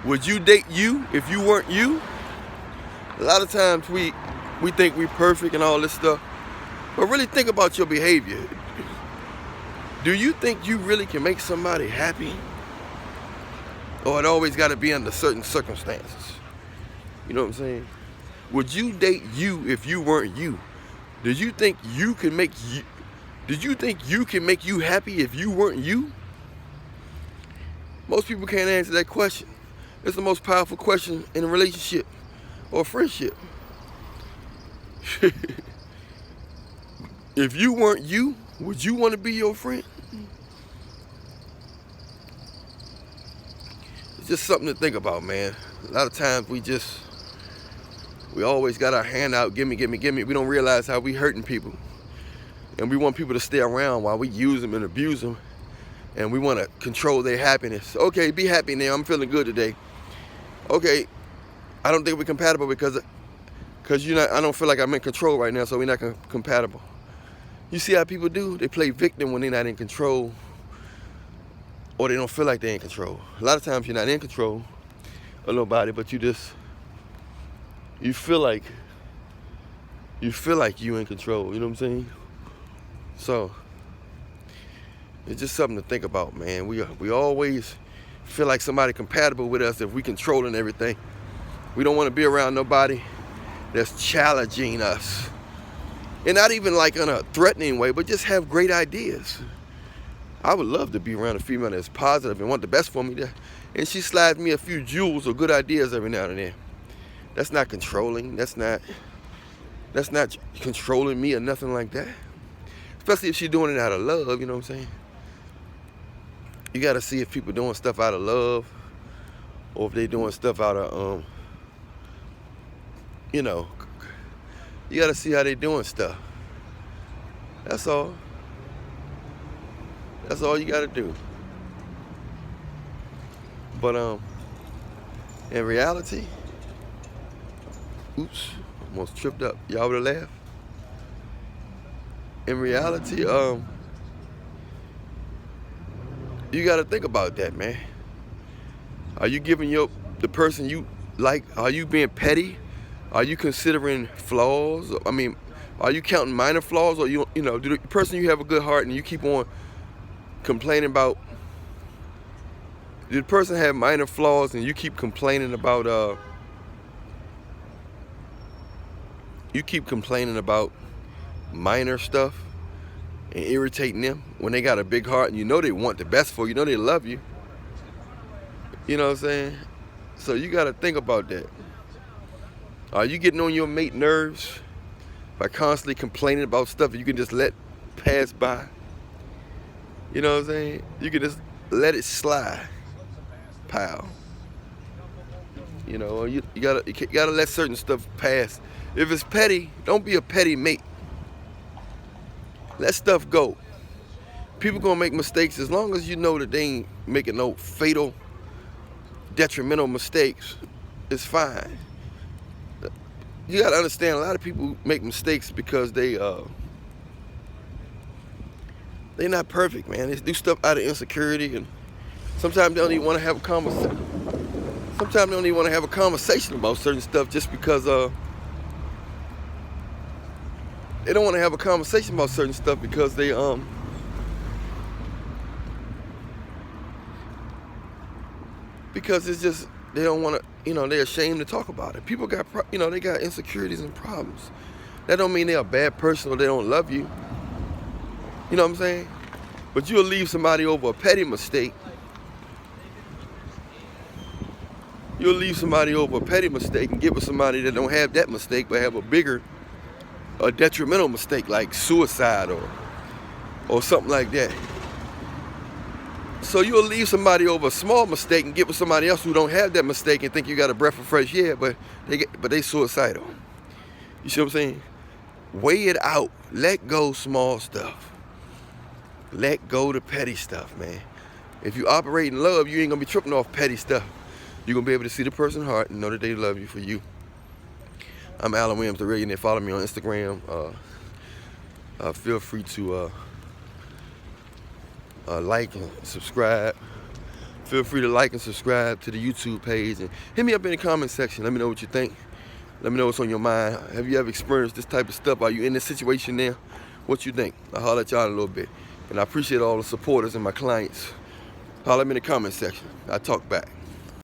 Would you date you if you weren't you? A lot of times we think we perfect and all this stuff, but really think about your behavior. Do you think you really can make somebody happy? Or it always got to be under certain circumstances? You know what I'm saying? Would you date you if you weren't you? Did you think you can make you? Did you think you can make you happy if you weren't you? Most people can't answer that question. It's the most powerful question in a relationship or friendship. If you weren't you, would you want to be your friend? It's just something to think about, man. A lot of times we always got our hand out, gimme, gimme, gimme. We don't realize how we hurting people. And we want people to stay around while we use them and abuse them. And we want to control their happiness. Okay, be happy now. I'm feeling good today. Okay, I don't think we're compatible because you're not. I don't feel like I'm in control right now, so we're not compatible. You see how people do? They play victim when they're not in control, or they don't feel like they're in control. A lot of times you're not in control of nobody, but you feel like you in control. You know what I'm saying? So it's just something to think about, man. We always feel like somebody compatible with us if we controlling everything. We don't want to be around nobody that's challenging us. And not even like in a threatening way, but just have great ideas. I would love to be around a female that's positive and want the best for me. And she slides me a few jewels or good ideas every now and then. That's not controlling. That's not controlling me or nothing like that. Especially if she's doing it out of love, you know what I'm saying? You got to see if people doing stuff out of love or if they doing stuff out of, you got to see how they doing stuff. That's all. That's all you got to do. But in reality, oops, almost tripped up. Y'all would have laughed. In reality, you got to think about that, man. Are you giving the person you like, are you being petty? Are you considering flaws? I mean, are you counting minor flaws, or do the person you have a good heart and you keep on complaining about? Did the person have minor flaws and you keep complaining about minor stuff and irritating them when they got a big heart and you know they want the best for you, they love you? You know what I'm saying? So you got to think about that. Are you getting on your mate nerves by constantly complaining about stuff you can just let pass by? You know what I'm saying? You can just let it slide, pal. You gotta let certain stuff pass. If it's petty, don't be a petty mate. Let stuff go. People gonna make mistakes as long as you know that they ain't making no fatal, detrimental mistakes. It's fine. You gotta understand, a lot of people make mistakes because they're not perfect, man. They do stuff out of insecurity, and sometimes they don't even want to have a conversation. Sometimes they don't even want to have a conversation about certain stuff just because they don't want to have a conversation about certain stuff because because it's just they don't want to. They're ashamed to talk about it. People got, they got insecurities and problems. That don't mean they're a bad person or they don't love you. You know what I'm saying? But you'll leave somebody over a petty mistake. You'll leave somebody over a petty mistake and get with somebody that don't have that mistake but have a detrimental mistake like suicide or something like that. So you'll leave somebody over a small mistake and get with somebody else who don't have that mistake and think you got a breath of fresh air, but they suicidal. You see what I'm saying? Weigh it out. Let go small stuff. Let go the petty stuff, man. If you operate in love, you ain't gonna be tripping off petty stuff. You're gonna be able to see the person's heart and know that they love you for you. I'm Alan Williams, the Millionaire. Follow me on Instagram. Feel free to like and subscribe. Feel free to like and subscribe to the YouTube page, and hit me up in the comment section. Let me know what you think. Let me know what's on your mind. Have you ever experienced this type of stuff? Are you in this situation now? What you think? I'll holler at y'all in a little bit. And I appreciate all the supporters and my clients. Holler at me in the comment section. I'll talk back.